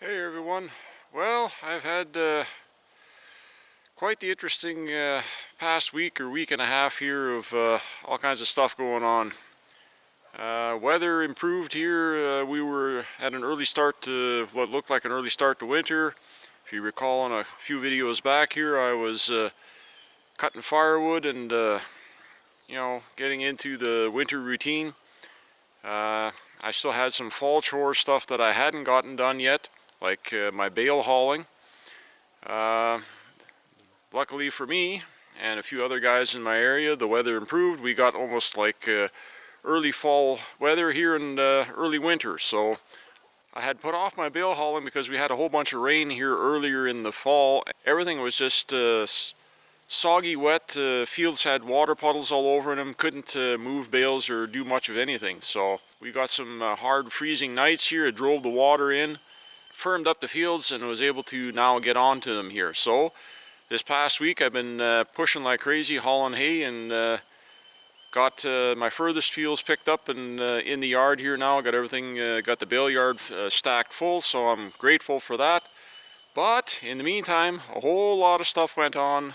Hey everyone. Well, I've had quite the interesting past week or week and a half here of all kinds of stuff going on. Weather improved here. We were at an early start to what looked like an early start to winter. If you recall on a few videos back here, I was cutting firewood and getting into the winter routine. I still had some fall chore stuff that I hadn't gotten done yet, like my bale hauling. Uh, Luckily for me and a few other guys in my area, the weather improved. We got almost like early fall weather here in early winter. So I had put off my bale hauling because we had a whole bunch of rain here earlier in the fall. Everything was just soggy wet. Fields had water puddles all over them. Couldn't move bales or do much of anything. So we got some hard freezing nights here. It drove the water in, firmed up the fields, and was able to now get onto them here. So this past week I've been pushing like crazy, hauling hay, and got my furthest fields picked up and in the yard here now. Got everything, got the bale yard stacked full, so I'm grateful for that. But in the meantime, a whole lot of stuff went on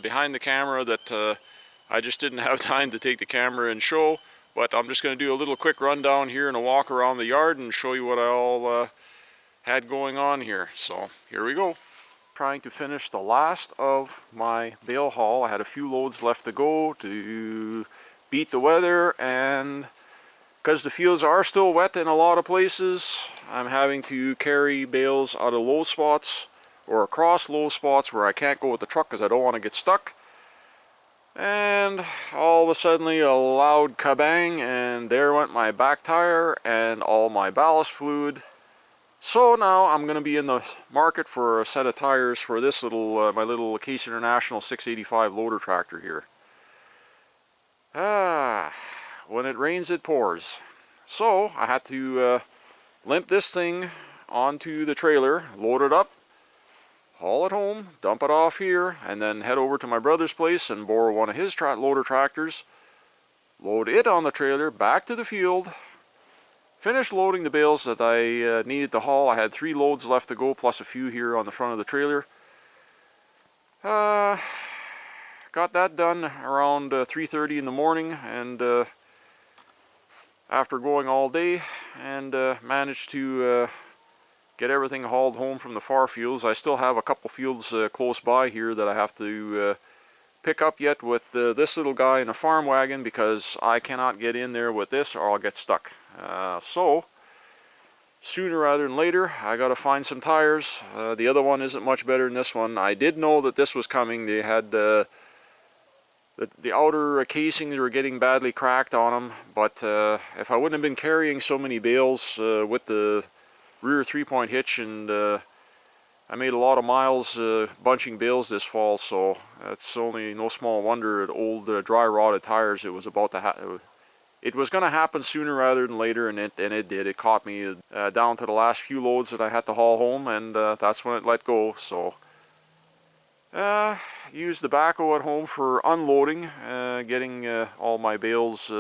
behind the camera that I just didn't have time to take the camera and show. But I'm just going to do a little quick rundown here and a walk around the yard and show you what I all had going on here. So here we go. Trying to finish the last of my bale haul. I had a few loads left to go to beat the weather, and because the fields are still wet in a lot of places, I'm having to carry bales out of low spots or across low spots where I can't go with the truck because I don't want to get stuck. And all of a sudden a loud kabang, and there went my back tire and all my ballast fluid. So now I'm going to be in the market for a set of tires for this little, my little Case International 685 loader tractor here. When it rains it pours. So I had to limp this thing onto the trailer, load it up, haul it home, dump it off here, and then head over to my brother's place and borrow one of his loader tractors, load it on the trailer, back to the field, finished loading the bales that I needed to haul. I had 3 loads left to go, plus a few here on the front of the trailer. Got that done around 3:30 in the morning, and after going all day, and managed to get everything hauled home from the far fields. I still have a couple fields close by here that I have to pick up yet with this little guy in a farm wagon, because I cannot get in there with this or I'll get stuck. So sooner rather than later I gotta find some tires. The other one isn't much better than this one. I did know that this was coming. They had the outer casing, they were getting badly cracked on them, but if I wouldn't have been carrying so many bales with the rear 3-point hitch, and I made a lot of miles bunching bales this fall, so that's only no small wonder at old dry rotted tires. It was about to it was going to happen sooner rather than later, and it did. It caught me down to the last few loads that I had to haul home, and that's when it let go. So used the backhoe at home for unloading, getting all my bales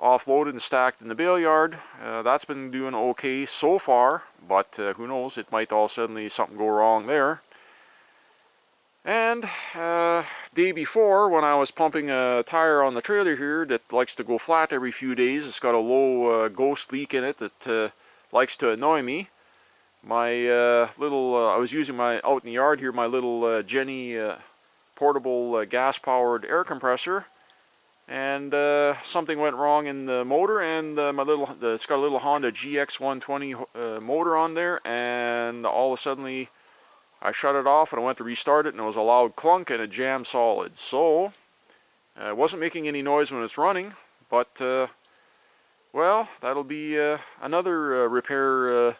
offloaded and stacked in the bale yard. That's been doing okay so far, but who knows, it might all suddenly something go wrong there. And day before, when I was pumping a tire on the trailer here that likes to go flat every few days, it's got a low ghost leak in it that likes to annoy me. My I was using my, out in the yard here, my little Jenny portable gas-powered air compressor, and something went wrong in the motor, and it's got a little Honda GX120 motor on there, and all of a sudden I shut it off and I went to restart it, and it was a loud clunk and it jammed solid. So it wasn't making any noise when it's running, but well, that'll be another repair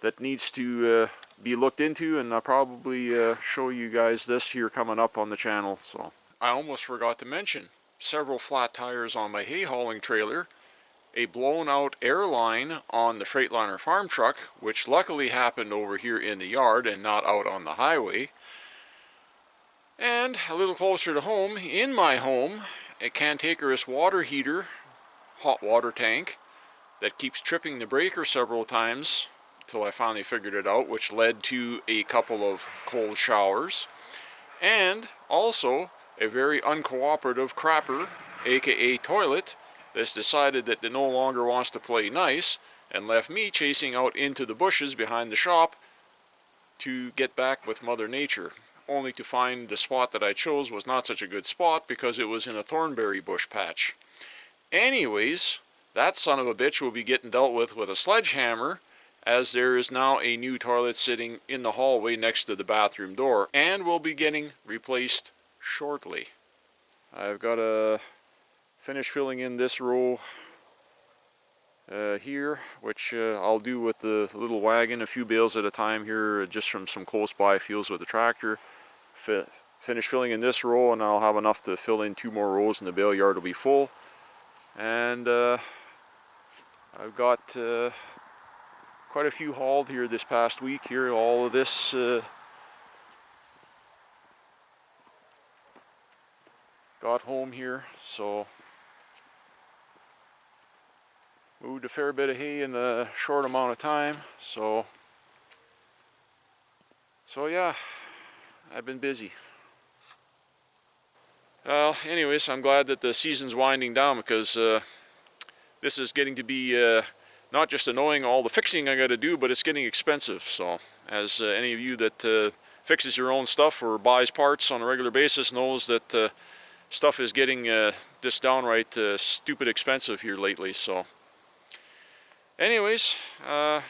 that needs to be looked into, and I'll probably show you guys this here coming up on the channel. So I almost forgot to mention several flat tires on my hay hauling trailer, a blown out air line on the Freightliner farm truck, which luckily happened over here in the yard and not out on the highway, and a little closer to home, in my home, a cantankerous water heater, hot water tank, that keeps tripping the breaker several times till I finally figured it out, which led to a couple of cold showers. And also a very uncooperative crapper, aka toilet, that's decided that it no longer wants to play nice and left me chasing out into the bushes behind the shop to get back with Mother Nature, only to find the spot that I chose was not such a good spot because it was in a thornberry bush patch. Anyways, that son of a bitch will be getting dealt with a sledgehammer, as there is now a new toilet sitting in the hallway next to the bathroom door and will be getting replaced shortly. I've got to finish filling in this row here, which I'll do with the little wagon, a few bales at a time here, just from some close by fields with the tractor. Finish filling in this row and I'll have enough to fill in 2 more rows and the bale yard will be full. And I've got quite a few hauled here this past week here. All of this got home here, so moved a fair bit of hay in a short amount of time. So yeah, I've been busy. Well, anyways, I'm glad that the season's winding down, because this is getting to be not just annoying, all the fixing I got to do, but it's getting expensive. So, as any of you that fixes your own stuff or buys parts on a regular basis knows that stuff is getting just downright stupid expensive here lately. So, anyways,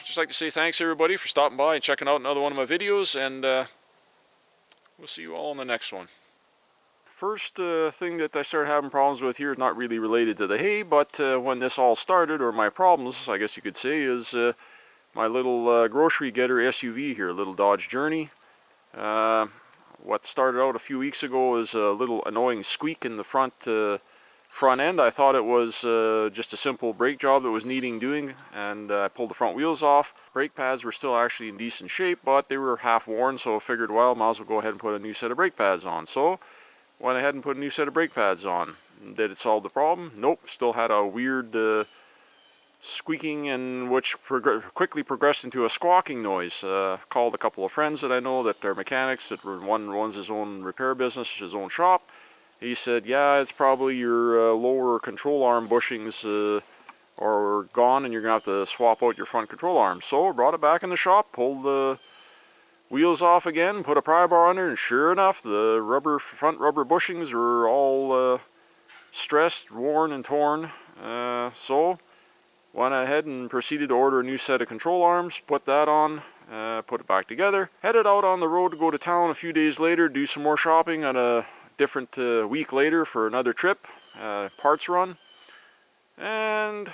just like to say thanks everybody for stopping by and checking out another one of my videos, and we'll see you all in the next one. First thing that I started having problems with here is not really related to the hay, but when this all started, or my problems, I guess you could say, is my little grocery getter SUV here, little Dodge Journey. What started out a few weeks ago is a little annoying squeak in the front end. I thought it was just a simple brake job that was needing doing, and I pulled the front wheels off. Brake pads were still actually in decent shape, but they were half worn, so I figured, well, might as well go ahead and put a new set of brake pads on. So went ahead and put a new set of brake pads on. Did it solve the problem? Nope. Still had a weird squeaking, and which quickly progressed into a squawking noise. Called a couple of friends that I know that are mechanics, that one runs his own repair business, his own shop. He said, yeah, it's probably your lower control arm bushings are gone, and you're going to have to swap out your front control arm. So I brought it back in the shop, pulled the wheels off again, put a pry bar under, and sure enough, the front rubber bushings are all stressed, worn, and torn. So went ahead and proceeded to order a new set of control arms, put that on, put it back together. Headed out on the road to go to town a few days later, do some more shopping on a different week later for another trip, parts run, and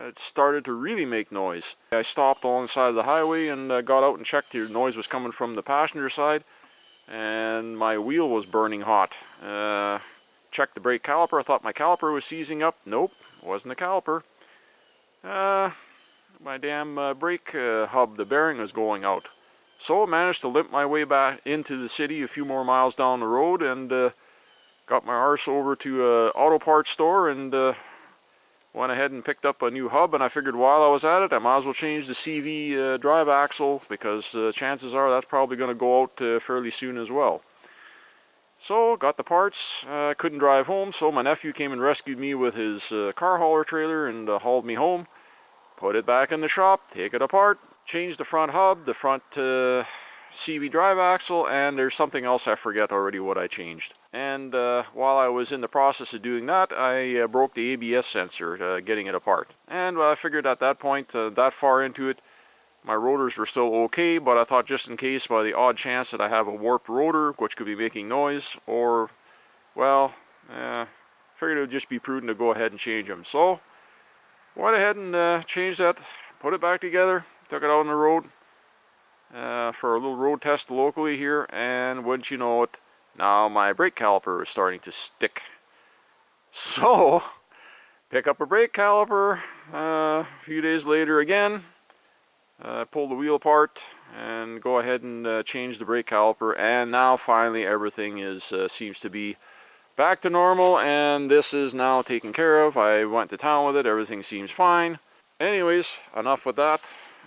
it started to really make noise. I stopped along the side of the highway and got out and checked. The noise was coming from the passenger side, and my wheel was burning hot. Checked the brake caliper. I thought my caliper was seizing up. Nope, wasn't the caliper. My damn brake hub, the bearing was going out. So I managed to limp my way back into the city a few more miles down the road, and got my arse over to an auto parts store, and went ahead and picked up a new hub. And I figured while I was at it, I might as well change the CV drive axle, because chances are that's probably going to go out fairly soon as well. So got the parts. Couldn't drive home, so my nephew came and rescued me with his car hauler trailer and hauled me home. Put it back in the shop, take it apart, change the front hub, the front CV drive axle, and there's something else I forget already what I changed. And while I was in the process of doing that, I broke the ABS sensor getting it apart. And I figured at that point, that far into it, my rotors were still okay, but I thought just in case, by the odd chance that I have a warped rotor, which could be making noise, or, well, figured it would just be prudent to go ahead and change them. So went ahead and changed that, put it back together, took it out on the road for a little road test locally here, and wouldn't you know it, now my brake caliper is starting to stick. So pick up a brake caliper a few days later again, pull the wheel apart and go ahead and change the brake caliper, and now finally everything is seems to be back to normal, and this is now taken care of. I went to town with it, everything seems fine. Anyways, enough with that.